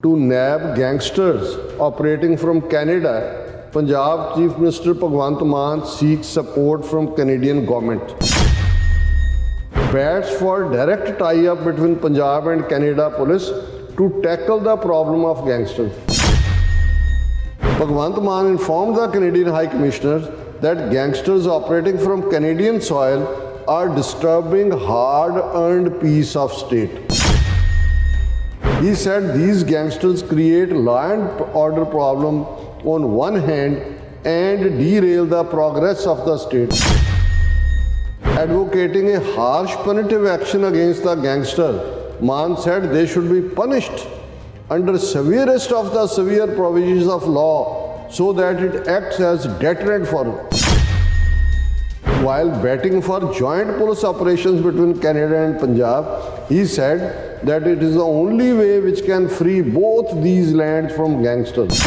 to nab gangsters operating from Canada, Punjab Chief Minister Bhagwant Mann seeks support from Canadian government. Bats for direct tie-up between Punjab and Canada police to tackle the problem of gangsters. Bhagwant Mann informed the Canadian High Commissioner that gangsters operating from Canadian soil are disturbing hard-earned peace of state. He said these gangsters create law and order problem on one hand and derail the progress of the state. Advocating a harsh punitive action against the gangster, Mann said they should be punished under severest of the severe provisions of law so that it acts as deterrent for them. While betting for joint police operations between Canada and Punjab, he said that it is the only way which can free both these lands from gangsters.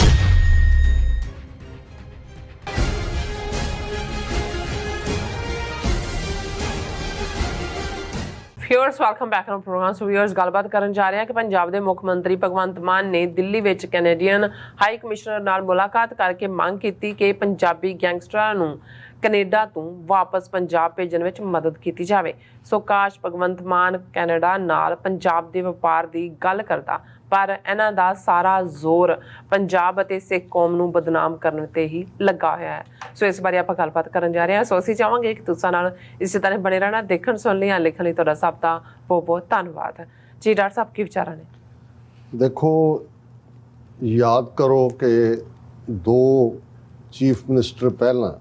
Viewers welcome back to programme. So viewers ਗੱਲਬਾਤ ਕਰਨ ਜਾ ਰਹੇ ਹਾਂ ਕਿ ਪੰਜਾਬ ਦੇ ਮੁੱਖ ਮੰਤਰੀ ਭਗਵੰਤ ਮਾਨ ਨੇ ਦਿੱਲੀ ਵਿੱਚ ਕੈਨੇਡੀਅਨ ਹਾਈ ਕਮਿਸ਼ਨਰ ਨਾਲ ਮੁਲਾਕਾਤ ਕਰਕੇ ਮੰਗ ਕੀਤੀ ਕਿ ਪੰਜਾਬੀ ਗੈਂਗਸਟਰਾਂ ਨੂੰ ਕੈਨੇਡਾ ਤੋਂ ਵਾਪਸ ਪੰਜਾਬ ਭੇਜਣ ਵਿੱਚ ਮਦਦ ਕੀਤੀ ਜਾਵੇ। ਸੋ ਕਾਸ਼ ਭਗਵੰਤ ਮਾਨ ਕੈਨੇਡਾ ਨਾਲ ਪੰਜਾਬ ਦੇ ਵਪਾਰ ਦੀ ਗੱਲ ਕਰਦਾ, ਪਰ ਇਹਨਾਂ ਦਾ ਸਾਰਾ ਜ਼ੋਰ ਪੰਜਾਬ ਅਤੇ ਸਿੱਖ ਕੌਮ ਨੂੰ ਬਦਨਾਮ ਕਰਨ ਤੇ ਹੀ ਲੱਗਾ ਹੋਇਆ ਹੈ। ਸੋ ਇਸ ਬਾਰੇ ਆਪਾਂ ਗੱਲਬਾਤ ਕਰਨ ਜਾ ਰਹੇ ਹਾਂ। ਸੋ ਅਸੀਂ ਚਾਹਾਂਗੇ ਕਿ ਤੁਸੀਂ ਨਾਲ ਇਸੇ ਤਰ੍ਹਾਂ ਬਣੇ ਰਹਿਣਾ। ਦੇਖਣ ਸੁਣ ਲਈ ਲਿਖਣ ਲਈ ਤੁਹਾਡਾ ਸਭ ਦਾ ਬਹੁਤ ਬਹੁਤ ਧੰਨਵਾਦ ਜੀ। ਡਾਕਟਰ ਸਾਹਿਬ ਕੀ ਵਿਚਾਰਾਂ ਨੇ? ਦੇਖੋ, ਯਾਦ ਕਰੋ ਕਿ ਦੋ ਚੀਫ ਮਿਨਿਸਟਰ ਪਹਿਲਾਂ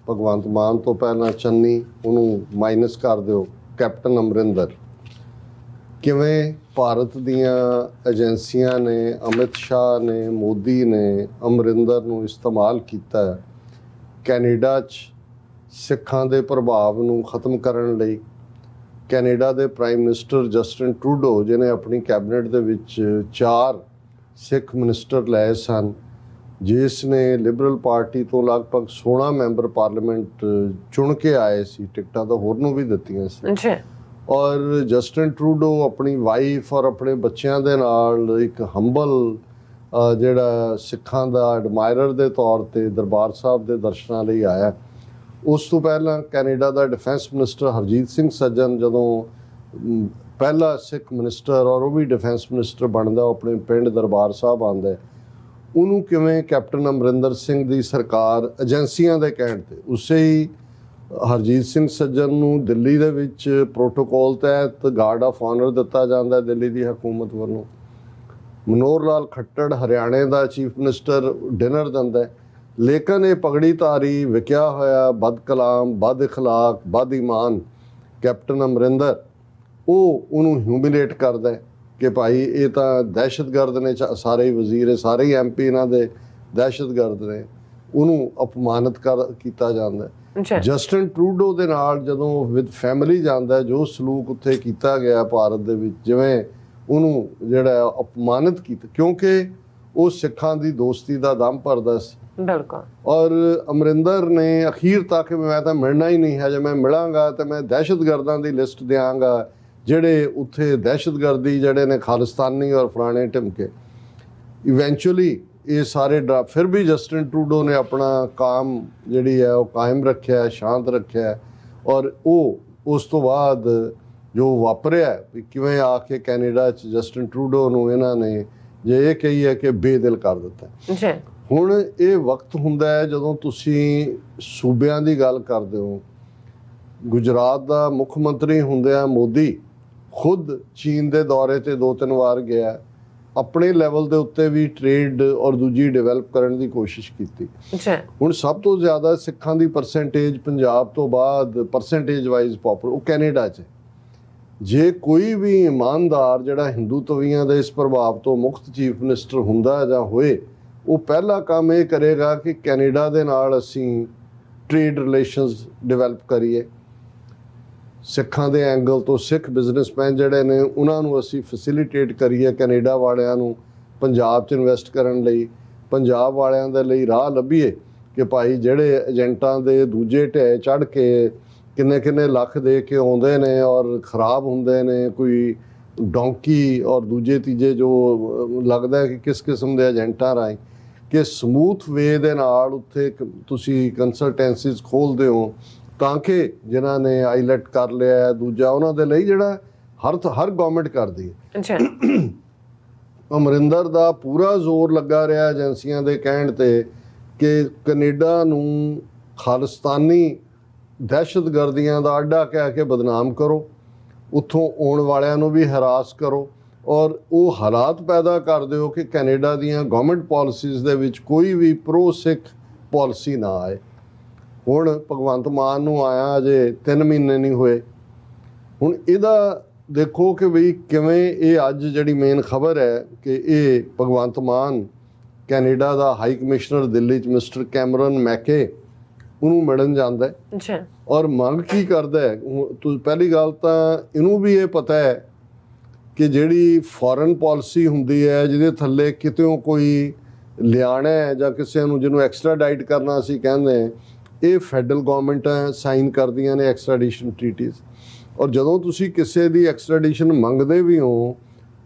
ਭਗਵੰਤ ਮਾਨ ਤੋਂ ਪਹਿਲਾਂ ਚੰਨੀ, ਉਹਨੂੰ ਮਾਈਨਸ ਕਰ ਦਿਓ, ਕੈਪਟਨ ਅਮਰਿੰਦਰ, ਕਿਵੇਂ ਭਾਰਤ ਦੀਆਂ ਏਜੰਸੀਆਂ ਨੇ, ਅਮਿਤ ਸ਼ਾਹ ਨੇ, ਮੋਦੀ ਨੇ ਅਮਰਿੰਦਰ ਨੂੰ ਇਸਤੇਮਾਲ ਕੀਤਾ ਕੈਨੇਡਾ 'ਚ ਸਿੱਖਾਂ ਦੇ ਪ੍ਰਭਾਵ ਨੂੰ ਖਤਮ ਕਰਨ ਲਈ। ਕੈਨੇਡਾ ਦੇ ਪ੍ਰਾਈਮ ਮਿਨਿਸਟਰ ਜਸਟਿਨ ਟਰੂਡੋ, ਜਿਹਨੇ ਆਪਣੀ ਕੈਬਨਿਟ ਦੇ ਵਿੱਚ 4 ਸਿੱਖ ਮਿਨਿਸਟਰ ਲਏ ਸਨ, ਜਿਸ ਨੇ ਲਿਬਰਲ ਪਾਰਟੀ ਤੋਂ ਲਗਭਗ 16 ਮੈਂਬਰ ਪਾਰਲੀਮੈਂਟ ਚੁਣ ਕੇ ਆਏ ਸੀ, ਟਿਕਟਾਂ ਤਾਂ ਹੋਰ ਨੂੰ ਵੀ ਦਿੱਤੀਆਂ ਸੀ। ਔਰ ਜਸਟਿਨ ਟਰੂਡੋ ਆਪਣੀ ਵਾਈਫ ਔਰ ਆਪਣੇ ਬੱਚਿਆਂ ਦੇ ਨਾਲ ਇੱਕ ਹੰਬਲ ਜਿਹੜਾ ਸਿੱਖਾਂ ਦਾ ਐਡਮਾਇਰਰ ਦੇ ਤੌਰ 'ਤੇ ਦਰਬਾਰ ਸਾਹਿਬ ਦੇ ਦਰਸ਼ਨਾਂ ਲਈ ਆਇਆ। ਉਸ ਤੋਂ ਪਹਿਲਾਂ ਕੈਨੇਡਾ ਦਾ ਡਿਫੈਂਸ ਮਿਨਿਸਟਰ ਹਰਜੀਤ ਸਿੰਘ ਸੱਜਣ, ਜਦੋਂ ਪਹਿਲਾ ਸਿੱਖ ਮਿਨਿਸਟਰ ਔਰ ਉਹ ਵੀ ਡਿਫੈਂਸ ਮਿਨਿਸਟਰ ਬਣਦਾ, ਉਹ ਆਪਣੇ ਪਿੰਡ ਦਰਬਾਰ ਸਾਹਿਬ ਆਉਂਦਾ, ਉਹਨੂੰ ਕਿਵੇਂ ਕੈਪਟਨ ਅਮਰਿੰਦਰ ਸਿੰਘ ਦੀ ਸਰਕਾਰ ਏਜੰਸੀਆਂ ਦੇ ਕਹਿਣ 'ਤੇ, ਉਸੇ ਹੀ ਹਰਜੀਤ ਸਿੰਘ ਸੱਜਣ ਨੂੰ ਦਿੱਲੀ ਦੇ ਵਿੱਚ ਪ੍ਰੋਟੋਕੋਲ ਤਹਿਤ ਗਾਰਡ ਆਫ ਆਨਰ ਦਿੱਤਾ ਜਾਂਦਾ ਦਿੱਲੀ ਦੀ ਹਕੂਮਤ ਵੱਲੋਂ। ਮਨੋਹਰ ਲਾਲ ਖੱਟੜ ਹਰਿਆਣੇ ਦਾ ਚੀਫ ਮਿਨਿਸਟਰ ਡਿਨਰ ਦਿੰਦਾ, ਲੇਕਿਨ ਇਹ ਪਗੜੀਧਾਰੀ ਵਿਕਿਆ ਹੋਇਆ ਬਦ ਕਲਾਮ, ਬਦ ਇਖਲਾਕ, ਬਦ ਈਮਾਨ ਕੈਪਟਨ ਅਮਰਿੰਦਰ, ਉਹਨੂੰ ਹਿਊਮਿਲੇਟ ਕਰਦਾ ਕਿ ਭਾਈ ਇਹ ਤਾਂ ਦਹਿਸ਼ਤਗਰਦ ਨੇ, ਸਾਰੇ ਵਜ਼ੀਰ, ਸਾਰੇ MP ਇਹਨਾਂ ਦੇ ਦਹਿਸ਼ਤਗਰਦ ਨੇ, ਉਹਨੂੰ ਅਪਮਾਨਿਤ ਕੀਤਾ ਜਾਂਦਾ। ਜਸਟਿਨ ਟਰੂਡੋ ਦੇ ਨਾਲ ਜਦੋਂ ਵਿਦ ਫੈਮਿਲੀ ਜਾਂਦਾ, ਜੋ ਸਲੂਕ ਉੱਥੇ ਕੀਤਾ ਗਿਆ ਭਾਰਤ ਦੇ ਵਿੱਚ, ਜਿਵੇਂ ਉਹਨੂੰ ਜਿਹੜਾ ਅਪਮਾਨਿਤ ਕੀਤਾ, ਕਿਉਂਕਿ ਉਹ ਸਿੱਖਾਂ ਦੀ ਦੋਸਤੀ ਦਾ ਦਮ ਭਰਦਾ ਸੀ। ਬਿਲਕੁਲ। ਔਰ ਅਮਰਿੰਦਰ ਨੇ ਅਖੀਰ ਤੱਕ ਮੈਂ ਤਾਂ ਮਿਲਣਾ ਹੀ ਨਹੀਂ ਹੈ, ਜੇ ਮੈਂ ਮਿਲਾਂਗਾ ਤਾਂ ਮੈਂ ਦਹਿਸ਼ਤਗਰਦਾਂ ਦੀ ਲਿਸਟ ਦਿਆਂਗਾ ਜਿਹੜੇ ਉੱਥੇ ਦਹਿਸ਼ਤਗਰਦੀ ਜਿਹੜੇ ਨੇ ਖਾਲਿਸਤਾਨੀ ਔਰ ਫਲਾਣੇ ਢਿਮਕੇ। ਇਵੈਂਚੁਅਲੀ ਇਹ ਸਾਰੇ ਫਿਰ ਵੀ ਜਸਟਿਨ ਟਰੂਡੋ ਨੇ ਆਪਣਾ ਕਾਮ ਜਿਹੜੀ ਹੈ ਉਹ ਕਾਇਮ ਰੱਖਿਆ, ਸ਼ਾਂਤ ਰੱਖਿਆ। ਔਰ ਉਹ ਉਸ ਤੋਂ ਬਾਅਦ ਜੋ ਵਾਪਰਿਆ ਵੀ ਕਿਵੇਂ ਆ ਕੇ ਕੈਨੇਡਾ 'ਚ ਜਸਟਿਨ ਟਰੂਡੋ ਨੂੰ ਇਹਨਾਂ ਨੇ ਜੇ ਇਹ ਕਹੀ ਹੈ ਕਿ ਬੇਦਿਲ ਕਰ ਦਿੱਤਾ। ਹੁਣ ਇਹ ਵਕਤ ਹੁੰਦਾ ਹੈ ਜਦੋਂ ਤੁਸੀਂ ਸੂਬਿਆਂ ਦੀ ਗੱਲ ਕਰਦੇ ਹੋ। ਗੁਜਰਾਤ ਦਾ ਮੁੱਖ ਮੰਤਰੀ ਹੁੰਦਿਆਂ ਮੋਦੀ ਖੁਦ ਚੀਨ ਦੇ ਦੌਰੇ 'ਤੇ 2-3 ਵਾਰ ਗਿਆ, ਆਪਣੇ ਲੈਵਲ ਦੇ ਉੱਤੇ ਵੀ ਟ੍ਰੇਡ ਔਰ ਦੂਜੀ ਡਿਵੈਲਪ ਕਰਨ ਦੀ ਕੋਸ਼ਿਸ਼ ਕੀਤੀ। ਹੁਣ ਸਭ ਤੋਂ ਜ਼ਿਆਦਾ ਸਿੱਖਾਂ ਦੀ ਪਰਸੈਂਟੇਜ ਪੰਜਾਬ ਤੋਂ ਬਾਅਦ ਪਰਸੈਂਟੇਜ ਵਾਈਜ਼ ਪਾਪੂਲਰ ਉਹ ਕੈਨੇਡਾ 'ਚ। ਜੇ ਕੋਈ ਵੀ ਇਮਾਨਦਾਰ ਜਿਹੜਾ ਹਿੰਦੂ ਤਵੀਆਂ ਦੇ ਇਸ ਪ੍ਰਭਾਵ ਤੋਂ ਮੁਕਤ ਚੀਫ ਮਿਨਿਸਟਰ ਹੁੰਦਾ ਜਾਂ ਹੋਏ, ਉਹ ਪਹਿਲਾ ਕੰਮ ਇਹ ਕਰੇਗਾ ਕਿ ਕੈਨੇਡਾ ਦੇ ਨਾਲ ਅਸੀਂ ਟ੍ਰੇਡ ਰਿਲੇਸ਼ਨਸ ਡਿਵੈਲਪ ਕਰੀਏ। ਸਿੱਖਾਂ ਦੇ ਐਂਗਲ ਤੋਂ ਸਿੱਖ ਬਿਜ਼ਨਸਮੈਨ ਜਿਹੜੇ ਨੇ ਉਹਨਾਂ ਨੂੰ ਅਸੀਂ ਫੈਸਿਲੀਟੇਟ ਕਰੀਏ, ਕੈਨੇਡਾ ਵਾਲਿਆਂ ਨੂੰ ਪੰਜਾਬ 'ਚ ਇਨਵੈਸਟ ਕਰਨ ਲਈ, ਪੰਜਾਬ ਵਾਲਿਆਂ ਦੇ ਲਈ ਰਾਹ ਲੱਭੀਏ ਕਿ ਭਾਈ ਜਿਹੜੇ ਏਜੰਟਾਂ ਦੇ ਦੂਜੇ ਢਹਿ ਚੜ੍ਹ ਕੇ ਕਿੰਨੇ ਲੱਖ ਦੇ ਕੇ ਆਉਂਦੇ ਨੇ ਔਰ ਖਰਾਬ ਹੁੰਦੇ ਨੇ, ਕੋਈ ਡੌਂਕੀ ਔਰ ਦੂਜੇ ਤੀਜੇ ਜੋ ਲੱਗਦਾ ਹੈ ਕਿ ਕਿਸ ਕਿਸਮ ਦੇ ਏਜੰਟਾਂ ਰਾਹੀਂ ਕਿ ਸਮੂਥ ਵੇ ਦੇ ਨਾਲ ਉੱਥੇ ਤੁਸੀਂ ਕੰਸਲਟੈਂਸੀਜ਼ ਖੋਲ੍ਹਦੇ ਹੋ ਤਾਂ ਕਿ ਜਿਨ੍ਹਾਂ ਨੇ ਆਈਲੈਟ ਕਰ ਲਿਆ ਹੈ, ਦੂਜਾ ਉਹਨਾਂ ਦੇ ਲਈ ਜਿਹੜਾ ਹਰ ਗਵਰਨਮੈਂਟ ਕਰਦੀ ਹੈ। ਅੱਛਾ। ਅਮਰਿੰਦਰ ਦਾ ਪੂਰਾ ਜ਼ੋਰ ਲੱਗਾ ਰਿਹਾ ਏਜੰਸੀਆਂ ਦੇ ਕਹਿਣ ਤੇ ਕਿ ਕੈਨੇਡਾ ਨੂੰ ਖਾਲਿਸਤਾਨੀ ਦਹਿਸ਼ਤਗਰਦੀਆਂ ਦਾ ਅੱਡਾ ਕਹਿ ਕੇ ਬਦਨਾਮ ਕਰੋ, ਉੱਥੋਂ ਆਉਣ ਵਾਲਿਆਂ ਨੂੰ ਵੀ ਹਰਾਸ ਕਰੋ ਔਰ ਉਹ ਹਾਲਾਤ ਪੈਦਾ ਕਰ ਦਿਓ ਕਿ ਕੈਨੇਡਾ ਦੀਆਂ ਗਵਰਨਮੈਂਟ ਪਾਲਿਸੀਜ਼ ਦੇ ਵਿੱਚ ਕੋਈ ਵੀ ਪ੍ਰੋ ਸਿੱਖ ਪਾਲਿਸੀ ਨਾ ਆਏ। ਹੁਣ ਭਗਵੰਤ ਮਾਨ ਨੂੰ ਆਇਆ ਅਜੇ 3 ਮਹੀਨੇ ਨਹੀਂ ਹੋਏ। ਹੁਣ ਇਹਦਾ ਦੇਖੋ ਕਿ ਵੀ ਕਿਵੇਂ ਇਹ ਅੱਜ ਜਿਹੜੀ ਮੇਨ ਖਬਰ ਹੈ ਕਿ ਇਹ ਭਗਵੰਤ ਮਾਨ ਕੈਨੇਡਾ ਦਾ ਹਾਈ ਕਮਿਸ਼ਨਰ ਦਿੱਲੀ 'ਚ ਮਿਸਟਰ ਕੈਮਰਨ ਮੈਕੇ ਉਹਨੂੰ ਮਿਲਣ ਜਾਂਦਾ ਹੈ। ਅੱਛਾ। ਔਰ ਮੰਗ ਕੀ ਕਰਦਾ ਹੈ? ਪਹਿਲੀ ਗੱਲ ਤਾਂ ਇਹਨੂੰ ਵੀ ਇਹ ਪਤਾ ਹੈ ਕਿ ਜਿਹੜੀ ਫੋਰਨ ਪਾਲਿਸੀ ਹੁੰਦੀ ਹੈ ਜਿਹਦੇ ਥੱਲੇ ਕਿਤੇੋਂ ਕੋਈ ਲਿਆਣਾ ਹੈ ਜਾਂ ਕਿਸੇ ਨੂੰ ਜਿਹਨੂੰ ਐਕਸਟਰਾਡਾਈਟ ਕਰਨਾ ਅਸੀਂ ਕਹਿੰਦੇ ਹਾਂ, ਇਹ ਫੈਡਰਲ ਗਵਰਨਮੈਂਟਾਂ ਸਾਈਨ ਕਰਦੀਆਂ ਨੇ ਐਕਸਟ੍ਰੈਡੀਸ਼ਨ ਟ੍ਰੀਟੀਜ਼। ਔਰ ਜਦੋਂ ਤੁਸੀਂ ਕਿਸੇ ਦੀ ਐਕਸਟ੍ਰੈਡੀਸ਼ਨ ਮੰਗਦੇ ਵੀ ਹੋ,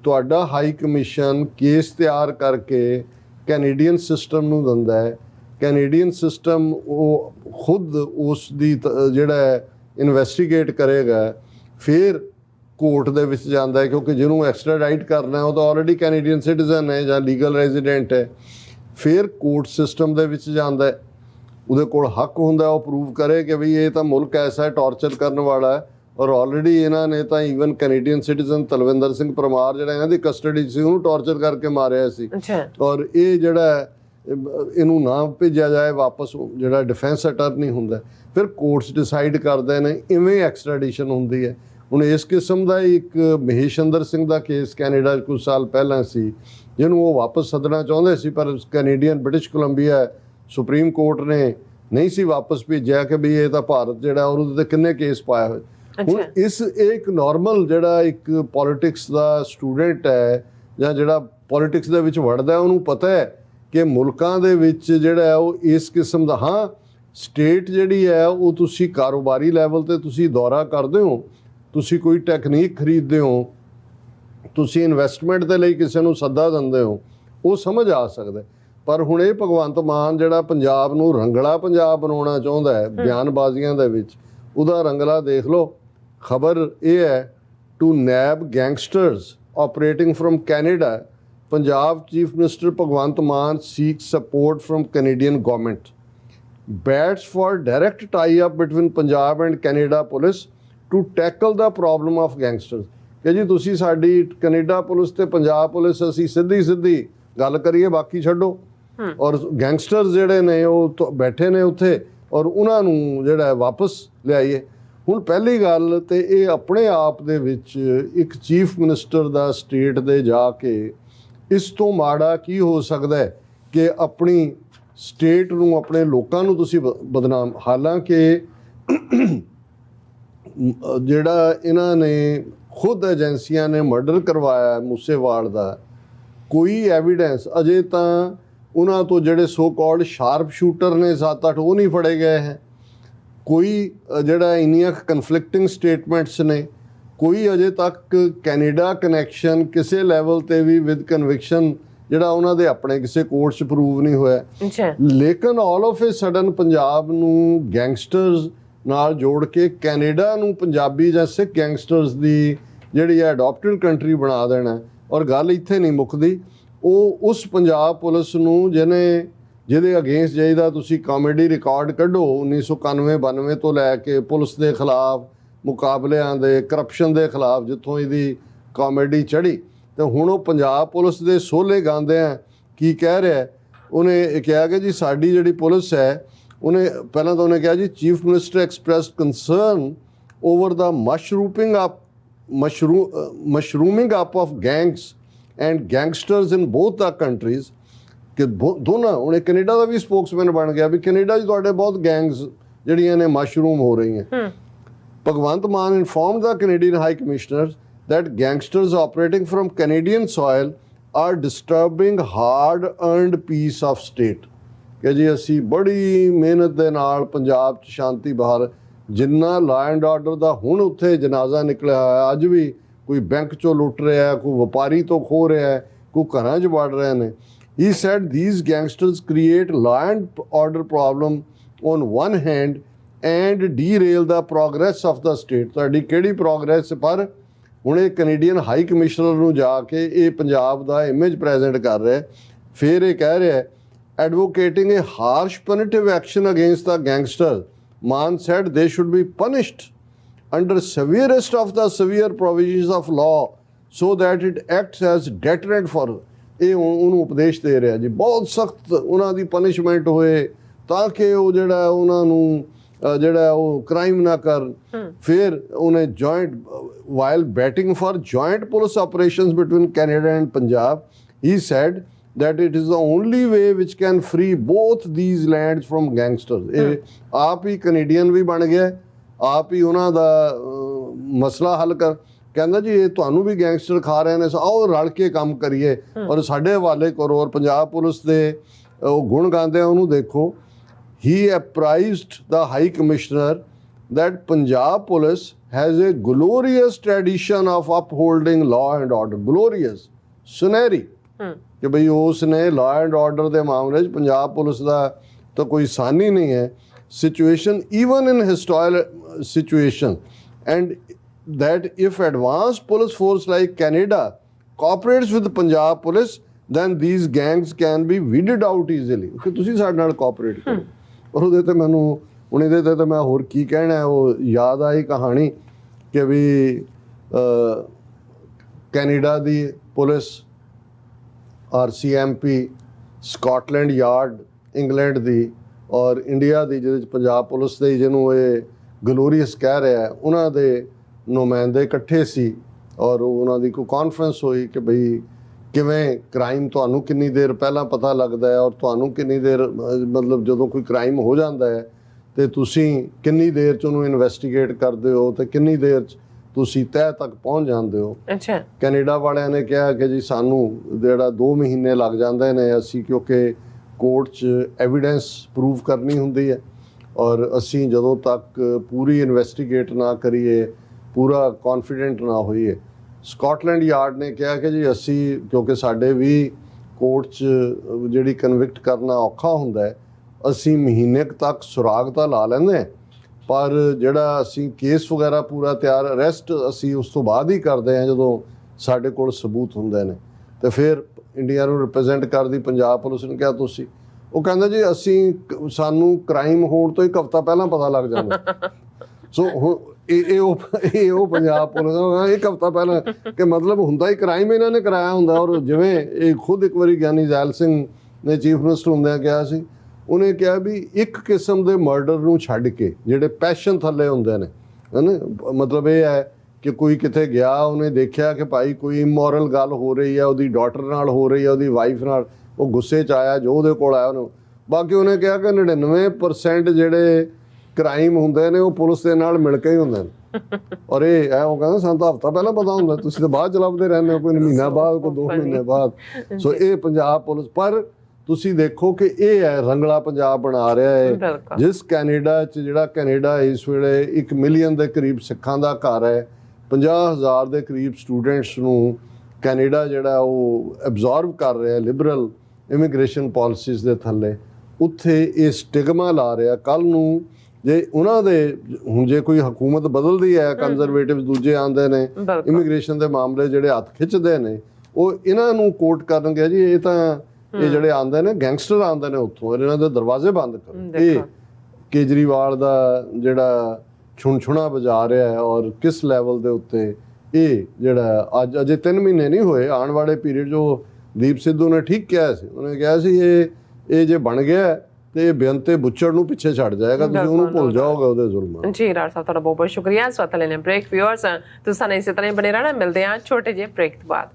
ਤੁਹਾਡਾ ਹਾਈ ਕਮਿਸ਼ਨ ਕੇਸ ਤਿਆਰ ਕਰਕੇ ਕੈਨੇਡੀਅਨ ਸਿਸਟਮ ਨੂੰ ਦਿੰਦਾ ਹੈ। ਕੈਨੇਡੀਅਨ ਸਿਸਟਮ ਉਹ ਖੁਦ ਉਸ ਦੀ ਜਿਹੜਾ ਇਨਵੈਸਟੀਗੇਟ ਕਰੇਗਾ, ਫਿਰ ਕੋਰਟ ਦੇ ਵਿੱਚ ਜਾਂਦਾ ਹੈ ਕਿਉਂਕਿ ਜਿਹਨੂੰ ਐਕਸਟ੍ਰਾਡਾਈਟ ਕਰਨਾ ਉਹ ਤਾਂ ਆਲਰੇਡੀ ਕੈਨੇਡੀਅਨ ਸਿਟੀਜ਼ਨ ਹੈ ਜਾਂ ਲੀਗਲ ਰੈਜ਼ੀਡੈਂਟ ਹੈ। ਫਿਰ ਕੋਰਟ ਸਿਸਟਮ ਦੇ ਵਿੱਚ ਜਾਂਦਾ ਹੈ, ਉਹਦੇ ਕੋਲ ਹੱਕ ਹੁੰਦਾ ਉਹ ਪ੍ਰੂਵ ਕਰੇ ਕਿ ਵੀ ਇਹ ਤਾਂ ਮੁਲਕ ਐਸਾ ਹੈ ਟੌਰਚਰ ਕਰਨ ਵਾਲਾ ਹੈ। ਔਰ ਆਲਰੇਡੀ ਇਹਨਾਂ ਨੇ ਤਾਂ even Canadian citizen Talwinder Singh Parmar ਜਿਹੜਾ ਇਹਨਾਂ ਦੀ ਕਸਟਡੀ 'ਚ ਸੀ ਉਹਨੂੰ ਟੌਰਚਰ ਕਰਕੇ ਮਾਰਿਆ ਸੀ। ਔਰ ਇਹ ਜਿਹੜਾ ਇਹਨੂੰ ਨਾ ਭੇਜਿਆ ਜਾਏ ਵਾਪਸ, ਜਿਹੜਾ ਡਿਫੈਂਸ ਅਟਰਨੀ ਹੁੰਦਾ ਫਿਰ ਕੋਰਟਸ ਡਿਸਾਈਡ ਕਰਦੇ ਨੇ, ਇਵੇਂ ਐਕਸਟ੍ਰੈਡੀਸ਼ਨ ਹੁੰਦੀ ਹੈ। ਹੁਣ ਇਸ ਕਿਸਮ ਦਾ ਇੱਕ ਮਹੇਸ਼ਿੰਦਰ ਸਿੰਘ ਦਾ ਕੇਸ ਕੈਨੇਡਾ 'ਚ ਕੁਝ ਸਾਲ ਪਹਿਲਾਂ ਸੀ ਜਿਹਨੂੰ ਉਹ ਵਾਪਸ ਸੱਦਣਾ ਚਾਹੁੰਦੇ ਸੀ, ਪਰ Canadian British Columbia Supreme Court ਨੇ ਨਹੀਂ ਸੀ ਵਾਪਸ ਭੇਜਿਆ ਕਿ ਵੀ ਇਹ ਤਾਂ ਭਾਰਤ ਜਿਹੜਾ ਉਹਦੇ 'ਤੇ ਕਿੰਨੇ ਕੇਸ ਪਾਇਆ ਹੋਏ। ਹੁਣ ਇਹ ਇੱਕ ਨਾਰਮਲ ਜਿਹੜਾ ਇੱਕ ਪੋਲੀਟਿਕਸ ਦਾ ਸਟੂਡੈਂਟ ਹੈ ਜਾਂ ਜਿਹੜਾ ਪੋਲੀਟਿਕਸ ਦੇ ਵਿੱਚ ਵੜਦਾ ਉਹਨੂੰ ਪਤਾ ਹੈ ਕਿ ਮੁਲਕਾਂ ਦੇ ਵਿੱਚ ਜਿਹੜਾ ਉਹ ਇਸ ਕਿਸਮ ਦਾ, ਹਾਂ ਸਟੇਟ ਜਿਹੜੀ ਹੈ ਉਹ ਤੁਸੀਂ ਕਾਰੋਬਾਰੀ ਲੈਵਲ 'ਤੇ ਤੁਸੀਂ ਦੌਰਾ ਕਰਦੇ ਹੋ, ਤੁਸੀਂ ਕੋਈ ਟੈਕਨੀਕ ਖਰੀਦਦੇ ਹੋ, ਤੁਸੀਂ ਇਨਵੈਸਟਮੈਂਟ ਦੇ ਲਈ ਕਿਸੇ ਨੂੰ ਸੱਦਾ ਦਿੰਦੇ ਹੋ, ਉਹ ਸਮਝ ਆ ਸਕਦਾ। ਪਰ ਹੁਣ ਇਹ ਭਗਵੰਤ ਮਾਨ ਜਿਹੜਾ ਪੰਜਾਬ ਨੂੰ ਰੰਗਲਾ ਪੰਜਾਬ ਬਣਾਉਣਾ ਚਾਹੁੰਦਾ ਹੈ ਬਿਆਨਬਾਜ਼ੀਆਂ ਦੇ ਵਿੱਚ, ਉਹਦਾ ਰੰਗਲਾ ਦੇਖ ਲਓ। ਖਬਰ ਇਹ ਹੈ, two nab gangsters operating from Canada, Punjab chief minister Bhagwant Mann seek support from Canadian government, bats for direct tie up between Punjab and Canada police to tackle the problem of gangsters. कि जी तुसी साडी कनेडा पुलिस ते पंजाब पुलिस असी सीधी गल करिए, बाकी छड्डो। और गैंगस्टर्स जिहड़े ने वो बैठे ने उत्थे और उन्हां नूं जिहड़ा वापस लियाइए। हुण पहली गल ते ये अपने आप दे विच एक चीफ मिनिस्टर दा स्टेट दे जाके इस तो माड़ा की हो सकदा है कि अपनी स्टेट नूं अपने लोकां नूं तुसीं बदनाम। हालांकि जिहड़ा इन्हां ने खुद एजेंसियां ने मर्डर करवाया मूसेवाल दा, कोई एविडेंस अजे तां उन्हां तो जिहड़े सो कॉल्ड शार्प शूटर ने 7-8 वो नहीं फड़े गए हैं। कोई जिहड़ा इन्नियां कन्फ्लिक्टिंग स्टेटमेंट्स ने, कोई अजे तक कैनेडा कनैक्शन किसी लैवल ते भी विद कन्विक्शन ਜਿਹੜਾ ਉਹਨਾਂ ਦੇ ਆਪਣੇ ਕਿਸੇ ਕੋਰਟ 'ਚ ਪ੍ਰੂਵ ਨਹੀਂ ਹੋਇਆ। ਲੇਕਿਨ all of A sudden Punjab ਨੂੰ ਗੈਂਗਸਟਰਸ ਨਾਲ ਜੋੜ ਕੇ ਕੈਨੇਡਾ ਨੂੰ ਪੰਜਾਬੀ ਜਾਂ ਸਿੱਖ ਗੈਂਗਸਟਰਸ ਦੀ ਜਿਹੜੀ ਹੈ ਅਡੋਪਟਡ ਕੰਟਰੀ ਬਣਾ ਦੇਣਾ। ਔਰ ਗੱਲ ਇੱਥੇ ਨਹੀਂ ਮੁੱਕਦੀ, ਉਹ ਉਸ ਪੰਜਾਬ ਪੁਲਿਸ ਨੂੰ ਜਿਹਦੇ ਅਗੇਂਸਟ ਜਾਈਦਾ ਤੁਸੀਂ ਕਾਮੇਡੀ ਰਿਕਾਰਡ ਕੱਢੋ 1991-92 ਤੋਂ ਲੈ ਕੇ ਪੁਲਿਸ ਦੇ ਖਿਲਾਫ ਮੁਕਾਬਲਿਆਂ ਦੇ, ਕਰਪਸ਼ਨ ਦੇ ਖਿਲਾਫ ਜਿੱਥੋਂ ਇਹਦੀ ਕਾਮੇਡੀ ਚੜ੍ਹੀ। तो हुण पंजाब पुलिस के सोले गांदे हैं की कह रहा है, उन्हें कहा कि जी साड़ी जिहड़ी पुलिस है, उन्हें पहला तो उन्हें कहा जी chief minister express concern over the mushrooming up of gangs and gangsters in both the countries. कि दोनों उन्हें कनेडा का भी स्पोक्समैन बन गया भी कनेडा तुहाडे बहुत गैंग्स जिहड़ियां ने मशरूम हो रही हैं। भगवंत मान inform the Canadian high commissioner that gangsters operating from Canadian soil are disturbing hard-earned peace of state। कि जी असी बड़ी मेहनत दे नाल पंजाब च शांति बहार, जिन्ना लॉ एंड ऑर्डर दा हुण उत्थे जनाजा निकलिया होया, अज भी ਕੋਈ ਬੈਂਕ ਚੋਂ ਲੁੱਟ ਰਿਹਾ, ਕੋਈ ਵਪਾਰੀ ਤੋਂ ਖੋਹ ਰਿਹਾ, ਕੋਈ ਘਰਾਂ 'ਚ ਵੜ ਰਹੇ ਨੇ। He said these gangsters create law and order problem on one hand and derail the progress of the state। ਤੁਹਾਡੀ ਕਿਹੜੀ ਪ੍ਰੋਗਰੈਸ? ਪਰ ਹੁਣ ਇਹ ਕੈਨੇਡੀਅਨ ਹਾਈ ਕਮਿਸ਼ਨਰ ਨੂੰ ਜਾ ਕੇ ਇਹ ਪੰਜਾਬ ਦਾ ਇਮੇਜ ਪ੍ਰੈਜ਼ੈਂਟ ਕਰ ਰਿਹਾ। ਫਿਰ ਇਹ ਕਹਿ ਰਿਹਾ advocating a harsh punitive action against the gangsters, Maan said they should be punished under severest of the severe provisions of law so that it acts as deterrent for। ਇਹ ਉਹਨੂੰ ਉਪਦੇਸ਼ ਦੇ ਰਿਹਾ ਜੀ, ਬਹੁਤ ਸਖਤ ਉਹਨਾਂ ਦੀ ਪਨਿਸ਼ਮੈਂਟ ਹੋਏ ਤਾਂ ਕਿ ਉਹ ਜਿਹੜਾ ਉਹਨਾਂ ਨੂੰ ਜਿਹੜਾ ਉਹ ਕ੍ਰਾਈਮ ਨਾ ਕਰਨ। ਫਿਰ ਉਹਨੇ joint while batting for joint police operations between Canada and Punjab, he sad that it is the only way which can free both these lands from gangsters। ਇਹ ਆਪ ਹੀ ਕੈਨੇਡੀਅਨ ਵੀ ਬਣ ਗਿਆ, ਆਪ ਹੀ ਉਹਨਾਂ ਦਾ ਮਸਲਾ ਹੱਲ ਕਰ। ਕਹਿੰਦਾ ਜੀ ਇਹ ਤੁਹਾਨੂੰ ਵੀ ਗੈਂਗਸਟਰ ਖਾ ਰਹੇ ਨੇ, ਆਓ ਰਲ ਕੇ ਕੰਮ ਕਰੀਏ ਔਰ ਸਾਡੇ ਹਵਾਲੇ ਕਰੋ। ਔਰ ਪੰਜਾਬ ਪੁਲਿਸ ਦੇ ਉਹ ਗੁਣ ਗਾਉਂਦੇ ਆ, ਉਹਨੂੰ ਦੇਖੋ। He apprised the High Commissioner that Punjab Police has a glorious tradition of upholding law and order। Glorious, ਸੁਨਹਿਰੀ, ਕਿ ਬਈ ਉਸ ਨੇ ਲਾਅ ਐਂਡ ਆਰਡਰ ਦੇ ਮਾਮਲੇ 'ਚ ਪੰਜਾਬ ਪੁਲਿਸ ਦਾ ਤਾਂ ਕੋਈ ਸਾਨੀ ਨਹੀਂ ਹੈ। Situation even in historical situation and that if advanced police force like Canada cooperates with Punjab police, then these gangs can be weeded out easily। ਕਿ ਤੁਸੀਂ ਸਾਡੇ ਨਾਲ ਕੋਆਪਰੇਟ ਕਰੋ। ਔਰ ਉਹਦੇ ਤੇ ਮੈਨੂੰ ਹੁਣ ਇਹਦੇ ਤੇ ਤਾਂ ਮੈਂ ਹੋਰ ਕੀ ਕਹਿਣਾ, ਉਹ ਯਾਦ ਆਈ ਕਹਾਣੀ ਕਿ ਵੀ ਕੈਨੇਡਾ ਦੀ police RCMP, Scotland yard England ਦੀ, ਔਰ ਇੰਡੀਆ ਦੀ ਜਿਹਦੇ 'ਚ ਪੰਜਾਬ ਪੁਲਿਸ ਦੇ ਜਿਹਨੂੰ ਇਹ ਗਲੋਰੀਅਸ ਕਹਿ ਰਿਹਾ, ਉਹਨਾਂ ਦੇ ਨੁਮਾਇੰਦੇ ਇਕੱਠੇ ਸੀ ਔਰ ਉਹਨਾਂ ਦੀ ਕੋਈ ਕਾਨਫਰੰਸ ਹੋਈ ਕਿ ਬਈ ਕਿਵੇਂ ਕ੍ਰਾਈਮ ਤੁਹਾਨੂੰ ਕਿੰਨੀ ਦੇਰ ਪਹਿਲਾਂ ਪਤਾ ਲੱਗਦਾ ਹੈ ਔਰ ਤੁਹਾਨੂੰ ਕਿੰਨੀ ਦੇਰ ਮਤਲਬ ਜਦੋਂ ਕੋਈ ਕ੍ਰਾਈਮ ਹੋ ਜਾਂਦਾ ਹੈ ਤੇ ਤੁਸੀਂ ਕਿੰਨੀ ਦੇਰ 'ਚ ਉਹਨੂੰ ਇਨਵੈਸਟੀਗੇਟ ਕਰਦੇ ਹੋ ਤੇ ਕਿੰਨੀ ਦੇਰ 'ਚ ਤੁਸੀਂ ਤਹਿ ਤੱਕ ਪਹੁੰਚ ਜਾਂਦੇ ਹੋ। ਅੱਛਾ, ਕੈਨੇਡਾ ਵਾਲਿਆਂ ਨੇ ਕਿਹਾ ਕਿ ਜੀ ਸਾਨੂੰ ਜਿਹੜਾ 2 ਮਹੀਨੇ ਲੱਗ ਜਾਂਦੇ ਨੇ, ਅਸੀਂ ਕਿਉਂਕਿ ਕੋਰਟ 'ਚ ਐਵੀਡੈਂਸ ਪ੍ਰੂਵ ਕਰਨੀ ਹੁੰਦੀ ਹੈ ਔਰ ਅਸੀਂ ਜਦੋਂ ਤੱਕ ਪੂਰੀ ਇਨਵੈਸਟੀਗੇਟ ਨਾ ਕਰੀਏ, ਪੂਰਾ ਕੌਨਫੀਡੈਂਟ ਨਾ ਹੋਈਏ। ਸਕਾਟਲੈਂਡ ਯਾਰਡ ਨੇ ਕਿਹਾ ਕਿ ਜੀ ਅਸੀਂ ਕਿਉਂਕਿ ਸਾਡੇ ਵੀ ਕੋਰਟ 'ਚ ਜਿਹੜੀ ਕਨਵਿਕਟ ਕਰਨਾ ਔਖਾ ਹੁੰਦਾ ਹੈ, ਅਸੀਂ ਮਹੀਨੇ ਤੱਕ ਸੁਰਾਗ ਤਾਂ ਲਾ ਲੈਂਦੇ ਹਾਂ, ਪਰ ਜਿਹੜਾ ਅਸੀਂ ਕੇਸ ਵਗੈਰਾ ਪੂਰਾ ਤਿਆਰ, ਅਰੈਸਟ ਅਸੀਂ ਉਸ ਤੋਂ ਬਾਅਦ ਹੀ ਕਰਦੇ ਹਾਂ ਜਦੋਂ ਸਾਡੇ ਕੋਲ ਸਬੂਤ ਹੁੰਦੇ ਨੇ। ਤੇ ਫਿਰ ਇੰਡੀਆ ਨੂੰ ਰਿਪਰੈਜ਼ੈਂਟ ਕਰਦੀ ਪੰਜਾਬ ਪੁਲਿਸ ਨੇ ਕਿਹਾ ਤੁਸੀਂ, ਉਹ ਕਹਿੰਦਾ ਜੀ ਸਾਨੂੰ ਕ੍ਰਾਈਮ ਹੋਣ ਤੋਂ 1 ਹਫ਼ਤਾ ਪਹਿਲਾਂ ਪਤਾ ਲੱਗ ਜਾਂਦਾ। ਸੋ ਹੁਣ ਇਹ ਉਹ ਪੰਜਾਬ ਪੁਲਿਸ 1 ਹਫ਼ਤਾ ਪਹਿਲਾਂ ਕਿ ਮਤਲਬ ਹੁੰਦਾ ਹੀ ਕ੍ਰਾਈਮ ਇਹਨਾਂ ਨੇ ਕਰਾਇਆ ਹੁੰਦਾ। ਔਰ ਜਿਵੇਂ ਇਹ ਖੁਦ ਇੱਕ ਵਾਰੀ ਗਿਆਨੀ ਜ਼ੈਲ ਸਿੰਘ ਨੇ ਚੀਫ ਮਿਨਿਸਟਰ ਹੁੰਦਿਆਂ ਕਿਹਾ ਸੀ, ਉਹਨੇ ਕਿਹਾ ਵੀ ਇੱਕ ਕਿਸਮ ਦੇ ਮਰਡਰ ਨੂੰ ਛੱਡ ਕੇ ਜਿਹੜੇ ਪੈਸ਼ਨ ਥੱਲੇ ਹੁੰਦੇ ਨੇ, ਹੈ ਨਾ, ਮਤਲਬ ਇਹ ਹੈ ਕਿ ਕੋਈ ਕਿਤੇ ਗਿਆ, ਉਹਨੇ ਦੇਖਿਆ ਕਿ ਭਾਈ ਕੋਈ ਇਮੋਰਲ ਗੱਲ ਹੋ ਰਹੀ ਹੈ, ਉਹਦੀ ਡਾਟਰ ਨਾਲ ਹੋ ਰਹੀ ਹੈ, ਉਹਦੀ ਵਾਈਫ ਨਾਲ, ਉਹ ਗੁੱਸੇ 'ਚ ਆਇਆ ਜੋ ਉਹਦੇ ਕੋਲ ਆਇਆ ਉਹਨੂੰ। ਬਾਕੀ ਉਹਨੇ ਕਿਹਾ ਕਿ 99% ਜਿਹੜੇ ਕ੍ਰਾਈਮ ਹੁੰਦੇ ਨੇ ਉਹ ਪੁਲਿਸ ਦੇ ਨਾਲ ਮਿਲ ਕੇ ਹੀ ਹੁੰਦੇ ਨੇ। ਔਰ ਉਹ ਕਹਿੰਦਾ ਸਾਨੂੰ ਤਾਂ ਹਫ਼ਤਾ ਪਹਿਲਾਂ ਪਤਾ ਹੁੰਦਾ, ਤੁਸੀਂ ਤਾਂ ਬਾਅਦ ਚ ਲੱਭਦੇ ਰਹਿੰਦੇ ਹੋ, ਕੋਈ ਮਹੀਨਾ ਬਾਅਦ, ਕੋਈ 2 ਮਹੀਨੇ ਬਾਅਦ। ਸੋ ਇਹ ਪੰਜਾਬ ਪੁਲਿਸ, ਪਰ ਤੁਸੀਂ ਦੇਖੋ ਕਿ ਇਹ ਹੈ ਰੰਗਲਾ ਪੰਜਾਬ ਬਣਾ ਰਿਹਾ ਹੈ। ਜਿਸ ਕੈਨੇਡਾ 'ਚ ਜਿਹੜਾ ਕੈਨੇਡਾ ਇਸ ਵੇਲੇ 1 ਮਿਲੀਅਨ ਦੇ ਕਰੀਬ ਸਿੱਖਾਂ ਦਾ ਘਰ ਹੈ, 50,000 ਦੇ ਕਰੀਬ ਸਟੂਡੈਂਟਸ ਨੂੰ ਕੈਨੇਡਾ ਜਿਹੜਾ ਉਹ ਐਬਜ਼ੌਰਬ ਕਰ ਰਿਹਾ ਲਿਬਰਲ ਇਮੀਗ੍ਰੇਸ਼ਨ ਪਾਲਿਸੀਜ਼ ਦੇ ਥੱਲੇ, ਉੱਥੇ ਇਹ ਸਟਿਗਮਾ ਲਾ ਰਿਹਾ। ਕੱਲ੍ਹ ਨੂੰ ਜੇ ਉਹਨਾਂ ਦੇ ਹੁਣ ਜੇ ਕੋਈ ਹਕੂਮਤ ਬਦਲਦੀ ਹੈ, ਕੰਜ਼ਰਵੇਟਿਵ ਦੂਜੇ ਆਉਂਦੇ ਨੇ, ਇਮੀਗ੍ਰੇਸ਼ਨ ਦੇ ਮਾਮਲੇ ਜਿਹੜੇ ਹੱਥ ਖਿੱਚਦੇ ਨੇ, ਉਹ ਇਹਨਾਂ ਨੂੰ ਕੋਟ ਕਰਨਗੇ ਜੀ ਇਹ ਤਾਂ ਇਹ ਜਿਹੜੇ ਆਉਂਦੇ ਨੇ ਗੈਂਗਸਟਰ ਆਉਂਦੇ ਨੇ ਉੱਥੋਂ, ਇਹਨਾਂ ਦੇ ਦਰਵਾਜ਼ੇ ਬੰਦ ਕਰੋ। ਇਹ ਕੇਜਰੀਵਾਲ ਦਾ ਜਿਹੜਾ ਛੁਣਛੁਣਾ ਵਜਾ ਰਿਹਾ ਹੈ ਔਰ ਕਿਸ ਲੈਵਲ ਦੇ ਉੱਤੇ ਇਹ ਜਿਹੜਾ ਅਜੇ 3 ਮਹੀਨੇ ਨਹੀਂ ਹੋਏ, ਆਉਣ ਵਾਲੇ ਪੀਰੀਅਡ ਜੋ ਦੀਪ ਸਿੱਧੂ ਨੇ ਠੀਕ ਕਿਹਾ ਸੀ, ਉਹਨੇ ਕਿਹਾ ਸੀ ਇਹ ਜੇ ਬਣ ਗਿਆ ਤੇ ਬੇਅੰਤ ਤੇ ਬੁੱਚੜ ਨੂੰ ਪਿੱਛੇ ਛੱਡ ਜਾਏਗਾ, ਤੁਸੀਂ ਉਹਨੂੰ ਭੁੱਲ ਜਾਓਗੇ ਉਹਦੇ ਜ਼ੁਲਮਾਂ। ਜੀ ਰਾਜ ਸਾਹਿਬ ਤੁਹਾਡਾ ਬਹੁਤ ਬਹੁਤ ਸ਼ੁਕਰੀਆ। ਸੋ ਤਲੇ ਨੇ ਬ੍ਰੇਕ ਵਿਊਅਰਸ ਤੁਸੀਂ ਸਾਨੂੰ ਇਸੇ ਤਰ੍ਹਾਂ ਹੀ ਬਣੇ ਰਹਿਣਾ, ਮਿਲਦੇ ਹਾਂ ਛੋਟੇ ਜਿਹੇ ਬ੍ਰੇਕ ਤੋਂ ਬਾਅਦ।